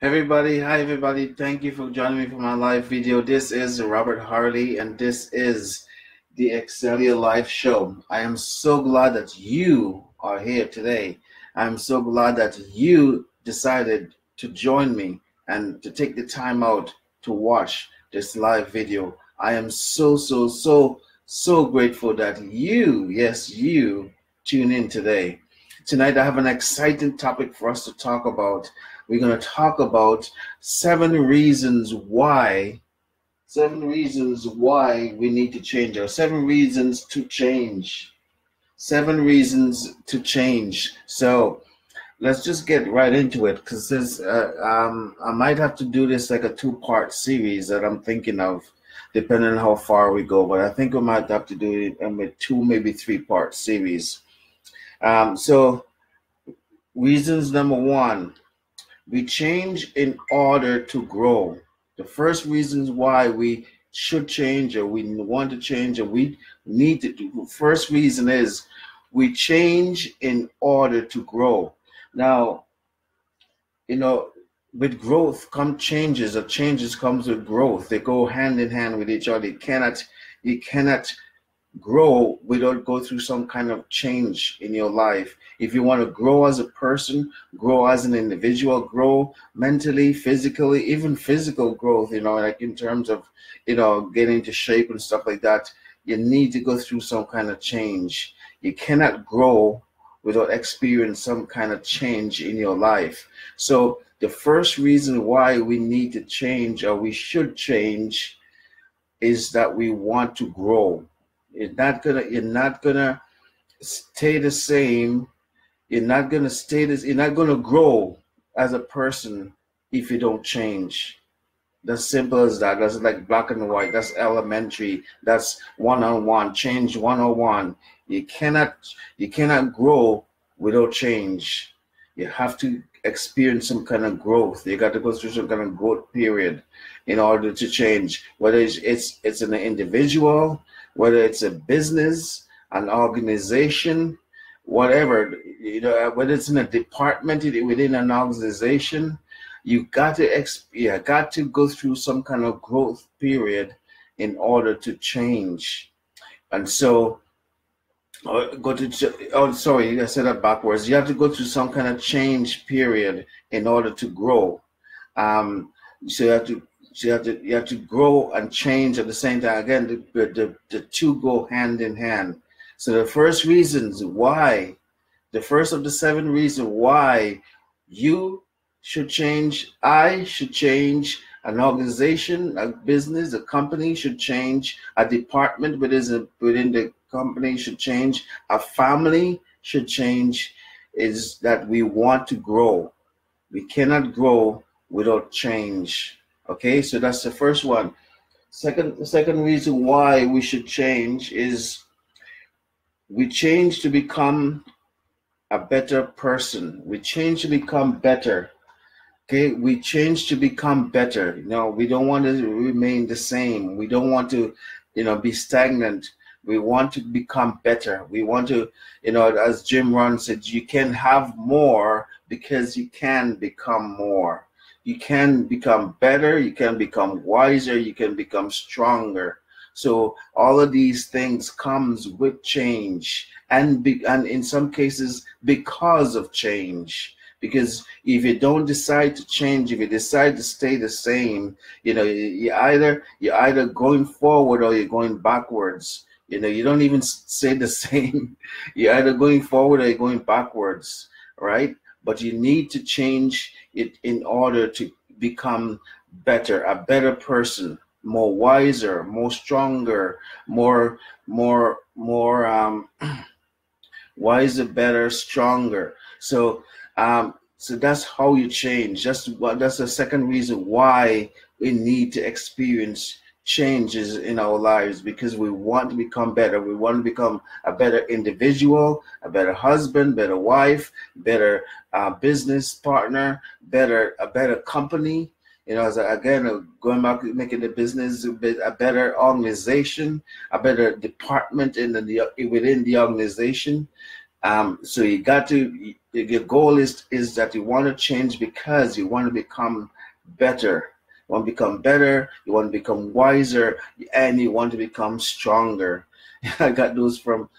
Everybody, hi everybody. Thank you for joining me for my live video. This is Robert Harley and this is the Excelia Live Show. I am so glad that you are here today. I'm so glad that you decided to join me and to take the time out to watch this live video. I am so grateful that you, yes, you tune in today. Tonight I have an exciting topic for us to talk about. We're going to talk about seven reasons why we need to change, or seven reasons to change. Seven reasons to change. So let's just get right into it, because I might have to do this like a two-part series that I'm thinking of, depending on how far we go. But I think we might have to do it in a two, maybe three-part series. So reasons number one. We change in order to grow. The first reasons why we should change, or we want to change, or we need to do, first reason is we change in order to grow. Now, you know, with growth come changes, or changes comes with growth. They go hand in hand with each other. You cannot grow without go through some kind of change in your life. If you want to grow as a person, grow as an individual, grow mentally, physically, even physical growth, like in terms of, getting into shape and stuff like that, you need to go through some kind of change. You cannot grow without experiencing some kind of change in your life. So the first reason why we need to change, or we should change, is that we want to grow. You're not gonna stay the same. You're not gonna grow as a person if you don't change. That's simple as that. That's like black and white. That's elementary. That's one-on-one. Change 101. You cannot grow without change. You have to experience some kind of growth. You got to go through some kind of growth period in order to change. Whether it's an individual, whether it's a business, an organization, whatever, whether it's in a department within an organization, you got to go through some kind of growth period in order to change. And so, sorry, I said that backwards. You have to go through some kind of change period in order to grow. Um, so you have to grow and change at the same time. Again, the two go hand in hand. So the first of the seven reasons why you should change, I should change, an organization, a business, a company should change, a department within the company should change, a family should change, is that we want to grow. We cannot grow without change. Okay, so that's the first one. The second reason why we should change is we change to become a better person. We change to become better. Okay, we change to become better. We don't want to remain the same. We don't want to, be stagnant. We want to become better. We want to, as Jim Rohn said, you can have more because you can become more. You can become better. You can become wiser. You can become stronger. So all of these things comes with change, and in some cases because of change. Because if you don't decide to change, if you decide to stay the same, you're either going forward or you're going backwards. You don't even stay the same. You're either going forward or you're going backwards, right? But you need to change it in order to become better, a better person, more wiser, more stronger, more wiser, better, stronger. So that's how you change. That's the second reason why we need to experience changes in our lives, because we want to become better. We want to become a better individual, a better husband, better wife, better business partner, a better company. Again, going back, making the business a better organization, a better department within the organization. So you got to, your goal is that you want to change because you want to become better. You want to become better, you want to become wiser, and you want to become stronger. I got those from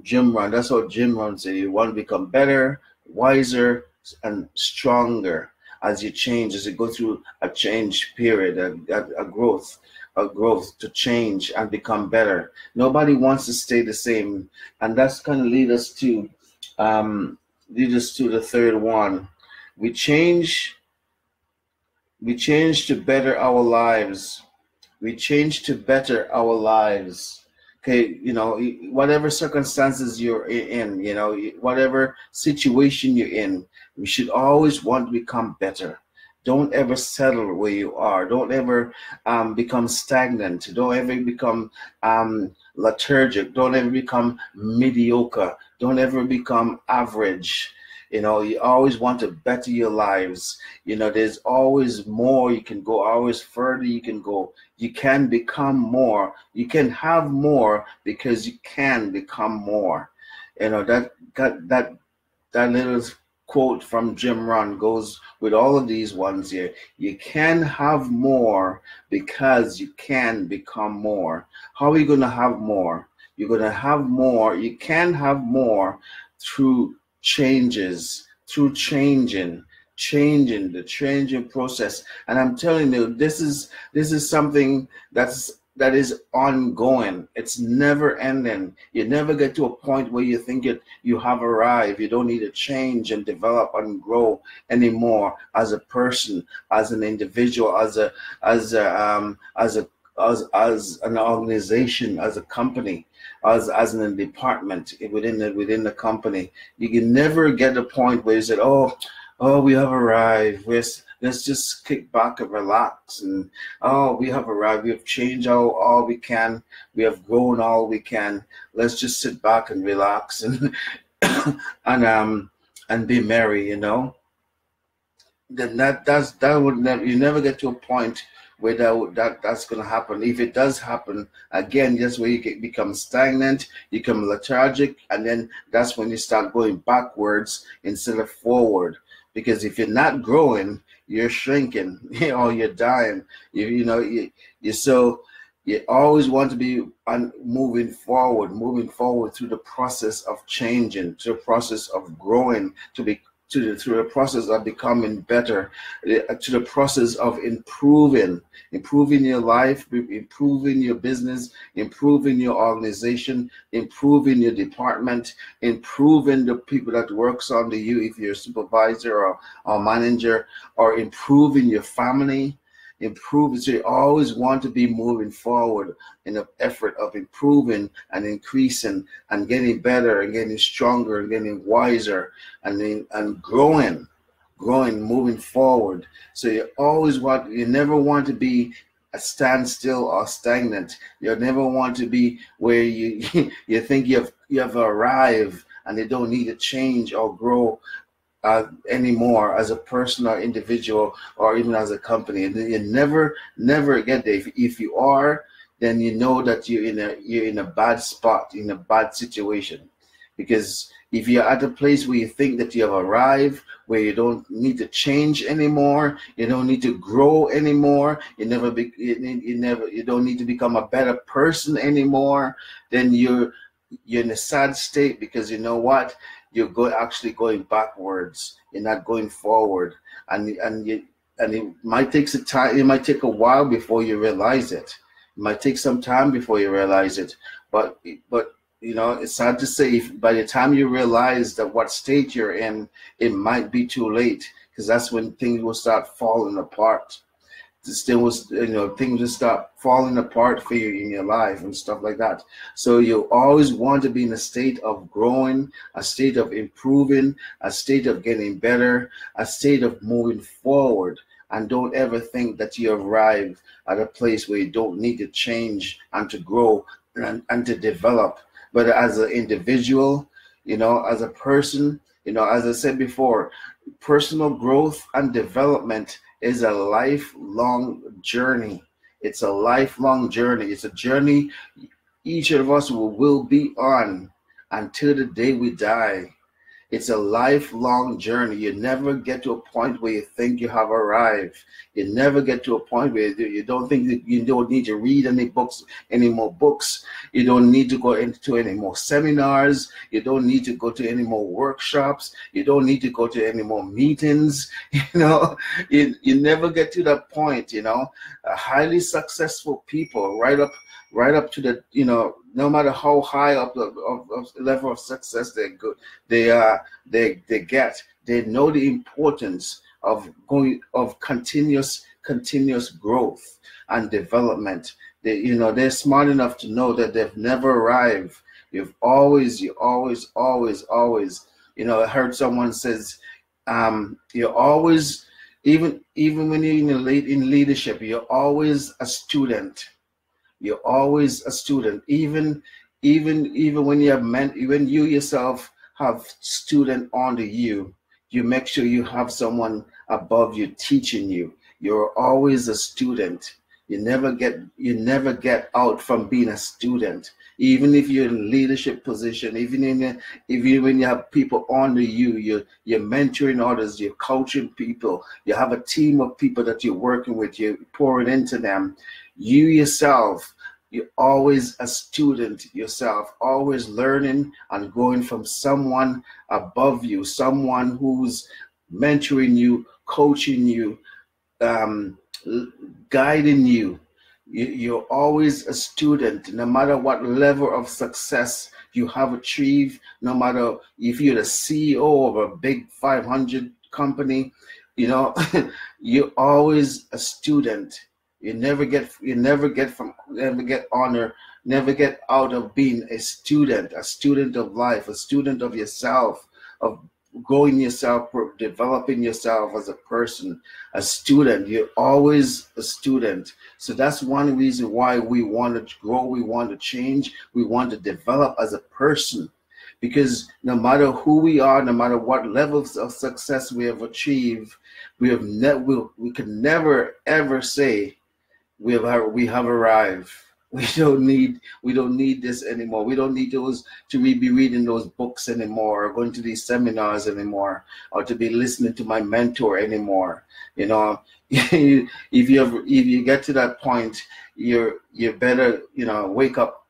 Jim Rohn. That's what Jim Rohn said. You want to become better, wiser, and stronger as you change, as you go through a change period, a growth to change and become better. Nobody wants to stay the same, and that's kind of lead us to the third one. We change, we change to better our lives. We change to better our lives. Okay, whatever circumstances you're in, whatever situation you're in, we should always want to become better. Don't ever settle where you are. Don't ever become stagnant. Don't ever become lethargic. Don't ever become mediocre. Don't ever become average. You always want to better your lives. There's always more you can go, always further you can go. You can become more. You can have more because you can become more. That little quote from Jim Rohn goes with all of these ones here. You can have more because you can become more. How are you going to have more? You're going to have more. You can have more through changes, through changing the changing process. And I'm telling you, this is something that is ongoing. It's never ending. You never get to a point where you think you have arrived. You don't need to change and develop and grow anymore as a person, as an individual, as an organization, as a company, as a department within the company. You can never get a point where you said, oh, we have arrived. Let's just kick back and relax. And we have arrived. We have changed all we can. We have grown all we can. Let's just sit back and relax and and be merry. Then that would never, you never get to a point where that's going to happen. If it does happen, again, that's where you become stagnant, you become lethargic, and then that's when you start going backwards instead of forward. Because if you're not growing, you're shrinking, you're dying. You always want to be moving forward through the process of changing, through the process of growing, through the process of becoming better, to the process of improving your life, improving your business, improving your organization, improving your department, improving the people that works under you, if you're a supervisor or manager, or improving your family. So you always want to be moving forward in the effort of improving and increasing and getting better and getting stronger and getting wiser and growing, moving forward. So you never want to be a standstill or stagnant. You never want to be where you you think you have arrived and you don't need to change or grow anymore as a person or individual or even as a company. And you never get there. If you are, then you know that you're in a bad spot, in a bad situation. Because if you're at a place where you think that you have arrived, where you don't need to change anymore, you don't need to grow anymore, you don't need to become a better person anymore, then you're in a sad state, because you know what? You're actually going backwards. You're not going forward, and it might take some time. It might take a while before you realize it. It might take some time before you realize it. But it's hard to say. If by the time you realize that what state you're in, it might be too late, because that's when things will start falling apart. Things will start falling apart for you in your life and stuff like that. So you always want to be in a state of growing, a state of improving, a state of getting better, a state of moving forward. And don't ever think that you arrive at a place where you don't need to change and to grow and to develop. But as an individual, as a person, as I said before, personal growth and development is a lifelong journey. It's a lifelong journey. It's a journey each of us will be on until the day we die. It's a lifelong journey. You never get to a point where you think you have arrived. You never get to a point where you don't think that you don't need to read any more books. You don't need to go into any more seminars. You don't need to go to any more workshops. You don't need to go to any more meetings. You never get to that point. Highly successful people, right up to the, no matter how high up of level of success they get, they know the importance of continuous growth and development. They're smart enough to know that they've never arrived. You always, I heard someone says, you're always, even when you're in leadership, you're always a student. You're always a student, even when when you yourself have student under you, you make sure you have someone above you teaching you. You're always a student. You never get out from being a student. Even if you're in leadership position, when you have people under you, you're mentoring others, you're coaching people, you have a team of people that you're working with, you're pouring into them. You yourself, you're always a student yourself, always learning and growing from someone above you, someone who's mentoring you, coaching you, guiding you. You're always a student, no matter what level of success you have achieved, no matter if you're the CEO of a big 500 company, you're always a student. You never get honor, never get out of being a student of life, a student of yourself, of growing yourself, developing yourself as a person, a student. You're always a student. So that's one reason why we want to grow, we want to change, we want to develop as a person. Because no matter who we are, no matter what levels of success we have achieved, we can never ever say we have arrived. We don't need this anymore. We don't need to be reading those books anymore, or going to these seminars anymore, or to be listening to my mentor anymore. If you get to that point, you better wake up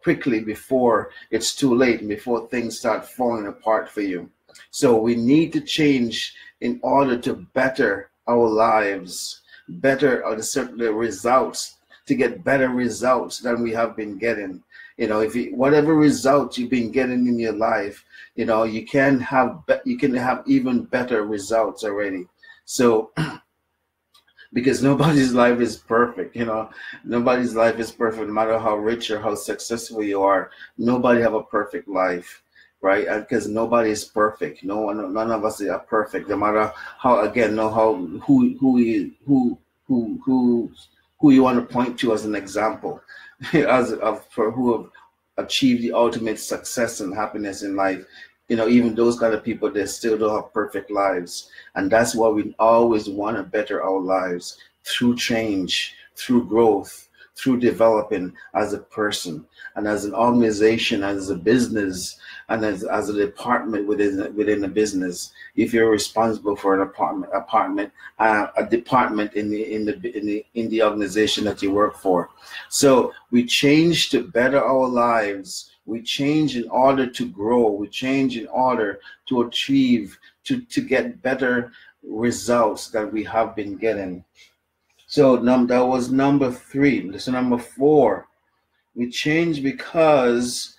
quickly before it's too late and before things start falling apart for you. So we need to change in order to better our lives, better the results, to get better results than we have been getting. Whatever results you've been getting in your life, you can have even better results already. So because nobody's life is perfect, nobody's life is perfect, no matter how rich or how successful you are. Nobody have a perfect life, right? Because nobody is perfect. None of us are perfect, no matter how, again, who you want to point to as an example, for who have achieved the ultimate success and happiness in life. Even those kind of people, they still don't have perfect lives. And that's why we always want to better our lives through change, through growth, through developing as a person and as an organization, as a business, and as a department within a business. If you're responsible for a department in the organization that you work for. So we change to better our lives. We change in order to grow. We change in order to achieve, to get better results that we have been getting. So that was number 3. So number 4, we change because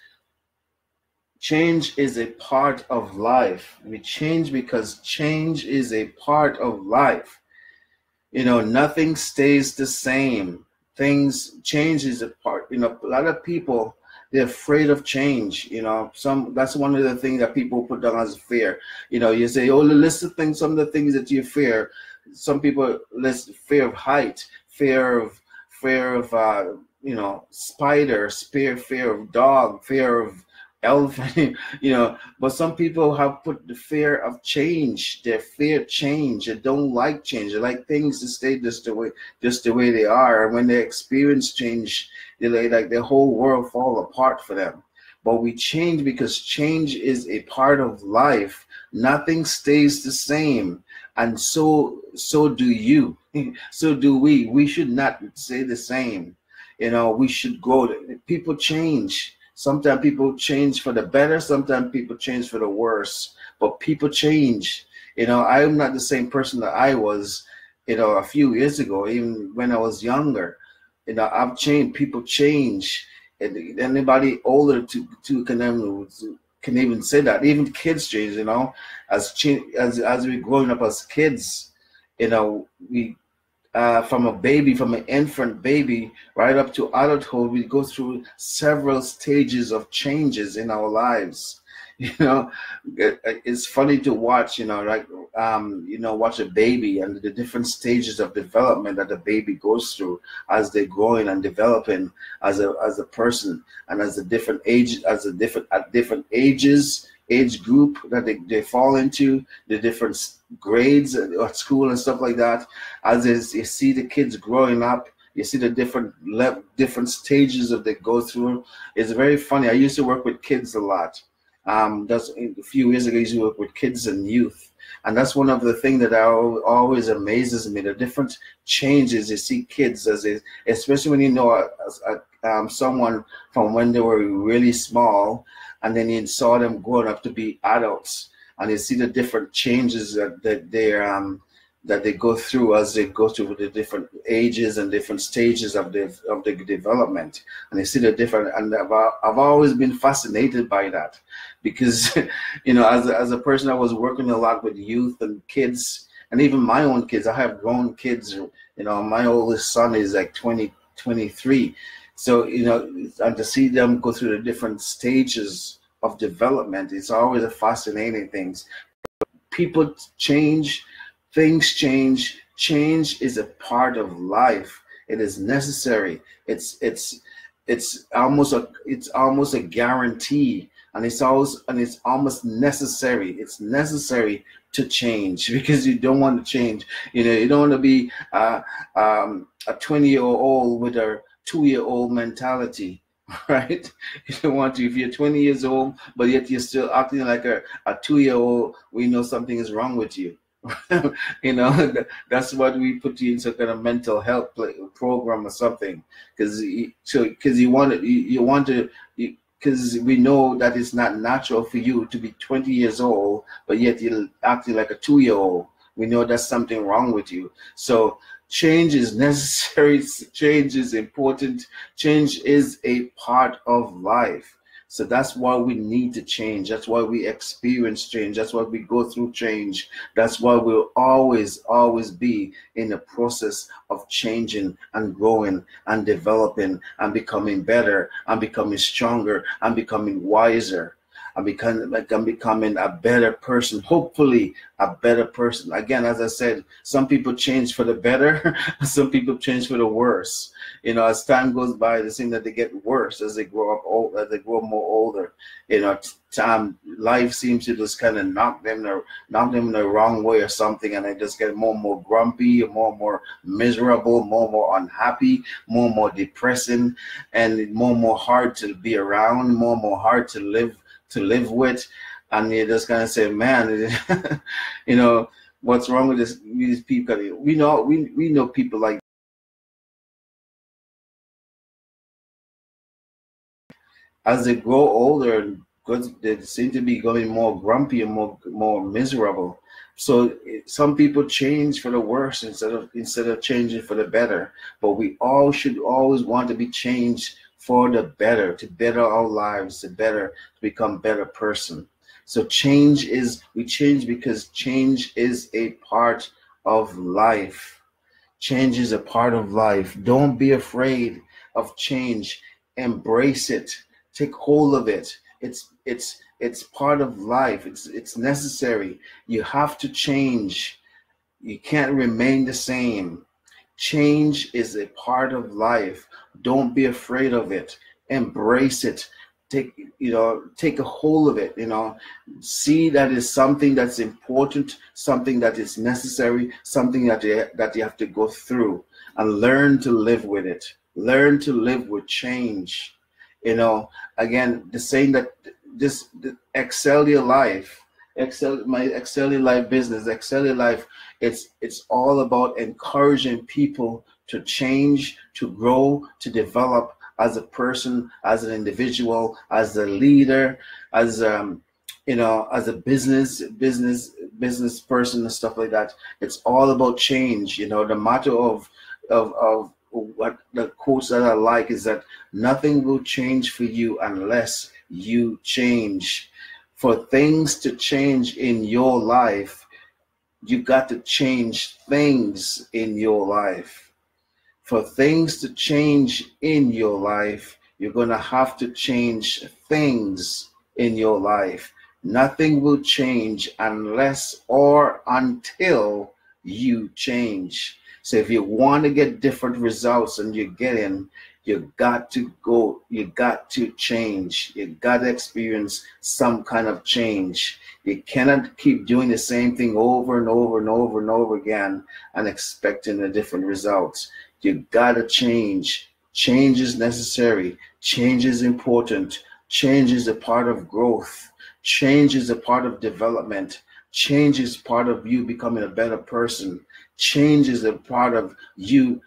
change is a part of life. We change because change is a part of life. Nothing stays the same. Change is a part. A lot of people, they're afraid of change. That's one of the things that people put down as fear. You say, list of things, some of the things that you fear. Some people list fear of height, fear of spiders, fear of dog, fear of elephant, but some people have put the fear of change. They fear change. They don't like change. They like things to stay just the way they are. And when they experience change, like their whole world fall apart for them. but we change because change is a part of life. Nothing stays the same, and so do you. So do we. We should not stay the same. We should grow. People change. Sometimes people change for the better. Sometimes people change for the worse. But people change. I'm not the same person that I was, a few years ago, even when I was younger. I've changed. People change. And anybody older to can even say that. Even kids change. As we're growing up as kids, we from an infant baby right up to adulthood, we go through several stages of changes in our lives. It's funny to watch, watch a baby and the different stages of development that the baby goes through as they're growing and developing as a person, and as a different age, at different ages, age group that they fall into, the different grades at school and stuff like that. As you see the kids growing up, you see the different stages that they go through. It's very funny. I used to work with kids a lot. Just a few years ago, I used to work with kids and youth. And that's one of the things that always amazes me, the different changes you see kids, especially when someone from when they were really small, and then you saw them growing up to be adults, and you see the different changes that they go through as they go through the different ages and different stages of the development, and you see the different. And I've always been fascinated by that, because as a person, I was working a lot with youth and kids, and even my own kids. I have grown kids. My oldest son is like 23. So, and to see them go through the different stages of development, it's always a fascinating thing. People change, things change. Change is a part of life. It is necessary. It's almost a guarantee, and it's almost necessary. It's necessary to change, because you don't want to change. You don't want to be a 20-year-old with a 2-year-old mentality, right? You don't want to. If you're 20 years old, but yet you're still acting like a 2-year-old, we know something is wrong with you. That's what we put you in some kind of mental health program or something, because we know that it's not natural for you to be 20 years old, but yet you're acting like a 2-year-old. We know that's something wrong with you. So change is necessary. Change is important. Change is a part of life. So that's why we need to change. That's why we experience change. That's why we go through change. That's why we'll always be in the process of changing and growing and developing and becoming better and becoming stronger and becoming wiser. I'm becoming a better person, hopefully a better person. Again, as I said, some people change for the better, some people change for the worse. As time goes by, they seem that they get worse as they grow up as they grow more older. Life seems to just kind of knock them in the wrong way or something, and they just get more and more grumpy, more and more miserable, more and more unhappy, more and more depressing, and more hard to be around, more and more hard to live with. And you just kind of say, man, what's wrong with these people? We know people like, as they grow older, they seem to be going more grumpy and more miserable. So some people change for the worse instead of changing for the better. But we all should always want to be changed for the better, to better our lives, to become better person. So we change because change is a part of life. Change is a part of life. Don't be afraid of change. Embrace it. Take hold of it. It's part of life. It's necessary. You have to change. You can't remain the same. Change is a part of life. Don't be afraid of it. Embrace it. Take a hold of it. See that is something that's important, something that is necessary, something that you have to go through, and learn to live with it. Learn to live with change. You know, again, the saying that excel your life, excel your life business, excel your life. It's all about encouraging people to change, to grow, to develop as a person, as an individual, as a leader, as as a business person and stuff like that. It's all about change. You know, the motto of what the quotes that I like is that nothing will change for you unless you change. For things to change in your life, you got to change things in your life. For things to change in your life, you're going to have to change things in your life. Nothing will change unless or until you change. So if you want to get different results than you're getting, you got to go, you got to change. You got to experience some kind of change. You cannot keep doing the same thing over and over and over and over again and expecting a different result. You gotta change. Change is necessary. Change is important. Change is a part of growth. Change is a part of development. Change is part of you becoming a better person. Change is a part of you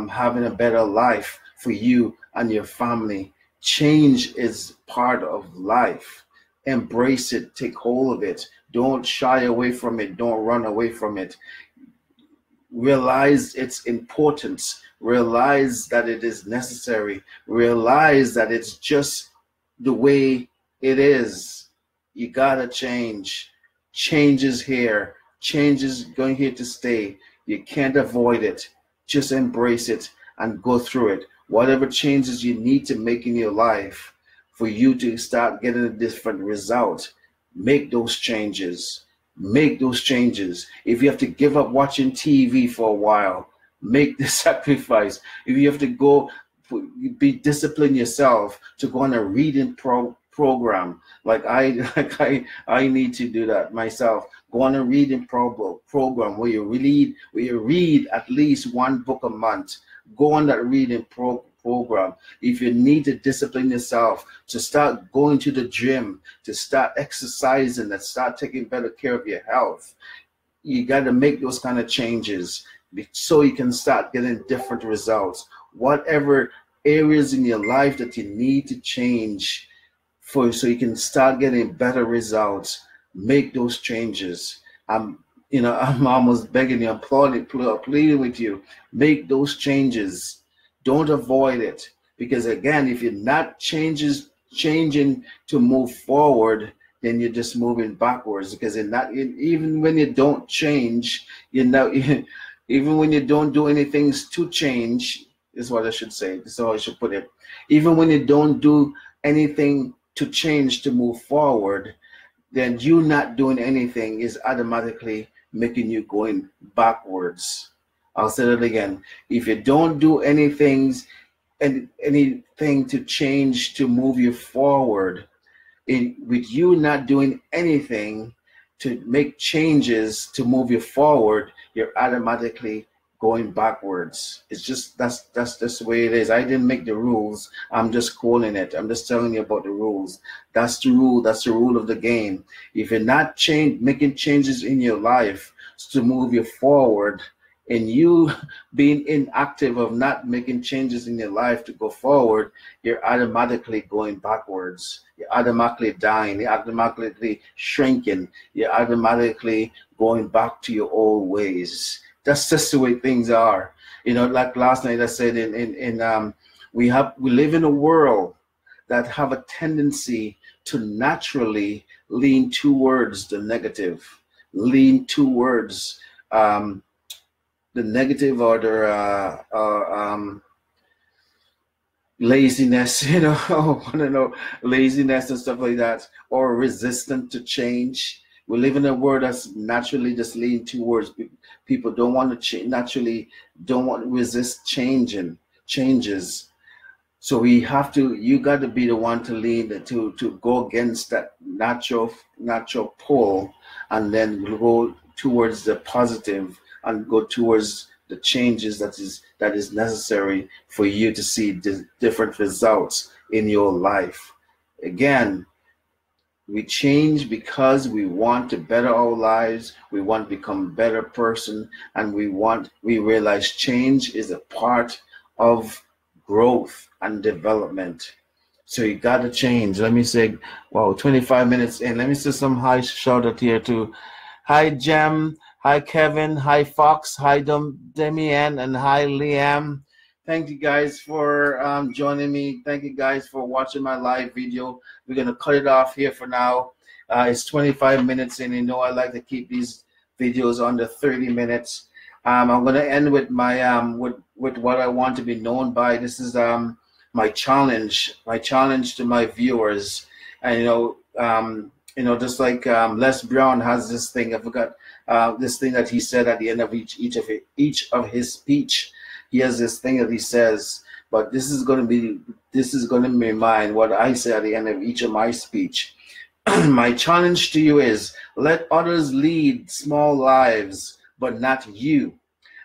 having a better life for you and your family. Change is part of life. Embrace it. Take hold of it. Don't shy away from it. Don't run away from it. Realize its importance, realize that it is necessary, realize that it's just the way it is. You gotta change. Change is here. Change is going here to stay. You can't avoid it. Just embrace it and go through it. Whatever changes you need to make in your life for you to start getting a different result, make those changes. Make those changes. If you have to give up watching TV for a while, make the sacrifice. If you have to go, be disciplined yourself to go on a reading program, like I need to do that myself. Go on a reading program where you read at least one book a month. Go on that reading program. If you need to discipline yourself to start going to the gym, to start exercising, and start taking better care of your health, you got to make those kind of changes so you can start getting different results. Whatever areas in your life that you need to change so you can start getting better results, make those changes. I'm almost begging you, I'm pleading with you, make those changes. Don't avoid it, because again, if you're not changing to move forward, then you're just moving backwards. Because even when you don't change, even when you don't do anything to change, is what I should say. This is how I should put it. Even when you don't do anything to change to move forward, then you not doing anything is automatically making you going backwards. I'll say that again. If you don't do anything to change to move you forward, with you not doing anything to make changes to move you forward, you're automatically going backwards. It's just that's the way it is. I didn't make the rules. I'm just calling it. I'm just telling you about the rules. That's the rule. That's the rule of the game. If you're not making changes in your life to move you forward, and you being inactive of not making changes in your life to go forward, you're automatically going backwards. You're automatically dying. You're automatically shrinking. You're automatically going back to your old ways. That's just the way things are. Like last night I said, we live in a world that have a tendency to naturally lean towards the negative, lean towards the negative or the laziness, laziness and stuff like that, or resistant to change. We live in a world that's naturally just lean towards people don't want to change, naturally don't want to resist changes. So you got to be the one to lead to go against that natural pull, and then go towards the positive and go towards the changes that is necessary for you to see different results in your life. Again, we change because we want to better our lives, we want to become a better person, and we realize change is a part of growth and development. So you got to change. Let me say, wow, 25 minutes in. Let me say some hi shout out here to hi Jem, hi Kevin, hi Fox, hi Demian, and hi Liam. Thank you guys for joining me. Thank you guys for watching my live video. We're going to cut it off here for now. It's 25 minutes in. You know I like to keep these videos under 30 minutes. I'm going to end with my with what I want to be known by. This is my challenge to my viewers. And just like Les Brown has this thing. I forgot this thing that he said at the end of each of his speech. He has this thing that he says, but this is going to be mine, what I say at the end of each of my speech. My challenge to you is, let others lead small lives, but not you.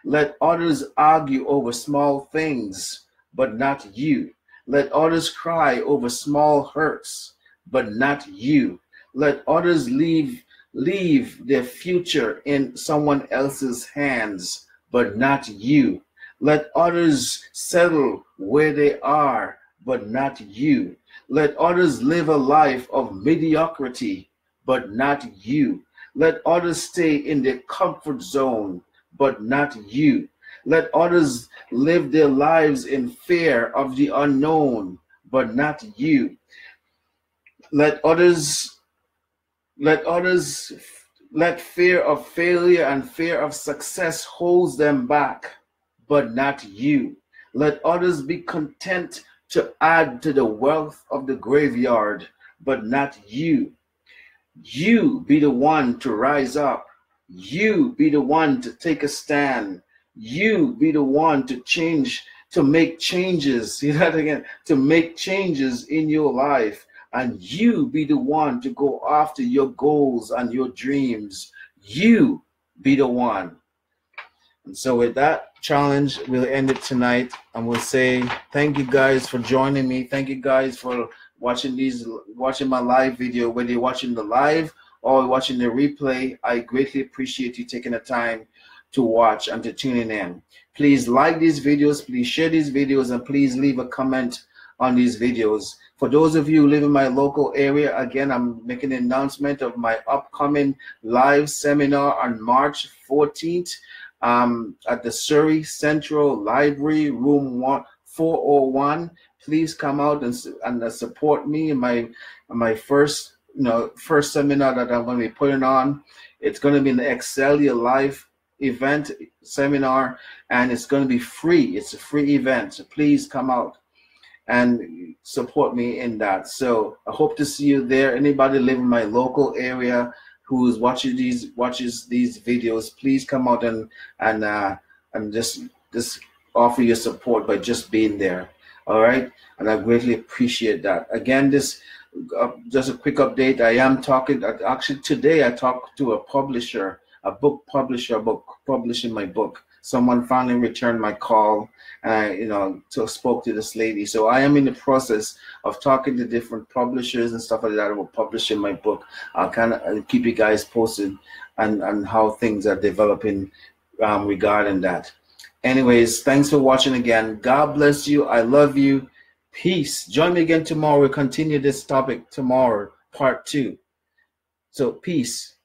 Let others argue over small things, but not you. Let others cry over small hurts, but not you. Let others leave their future in someone else's hands, but not you. Let others settle where they are, but not you. Let others live a life of mediocrity, but not you. Let others stay in their comfort zone, but not you. Let others live their lives in fear of the unknown, but not you. Let fear of failure and fear of success holds them back, but not you. Let others be content to add to the wealth of the graveyard, but not you. You be the one to rise up. You be the one to take a stand. You be the one to change, to make changes. See that again? To make changes in your life. And you be the one to go after your goals and your dreams. You be the one. And so with that challenge, we'll end it tonight, and we'll say thank you guys for joining me. Thank you guys for watching my live video, whether you're watching the live or watching the replay. I greatly appreciate you taking the time to watch and to tune in. Please like these videos, please share these videos, and please leave a comment on these videos. For those of you who live in my local area, again, I'm making an announcement of my upcoming live seminar on March 14th. At the Surrey Central Library, room 401. Please come out and support me in my first seminar that I'm going to be putting on. It's going to be an Excel Your Life event seminar, and it's going to be free. It's a free event, so please come out and support me in that. So I hope to see you there. Anybody live in my local area who's watches these videos, please come out and just offer your support by just being there. All right, and I greatly appreciate that. Again, just a quick update. I am talking. Actually, today I talked to a publisher, a book publisher, about publishing my book. Someone finally returned my call, and I spoke to this lady. So I am in the process of talking to different publishers and stuff like that about publishing my book. I'll kind of keep you guys posted on how things are developing regarding that. Anyways, thanks for watching again. God bless you. I love you. Peace. Join me again tomorrow. We'll continue this topic tomorrow, part 2. So peace.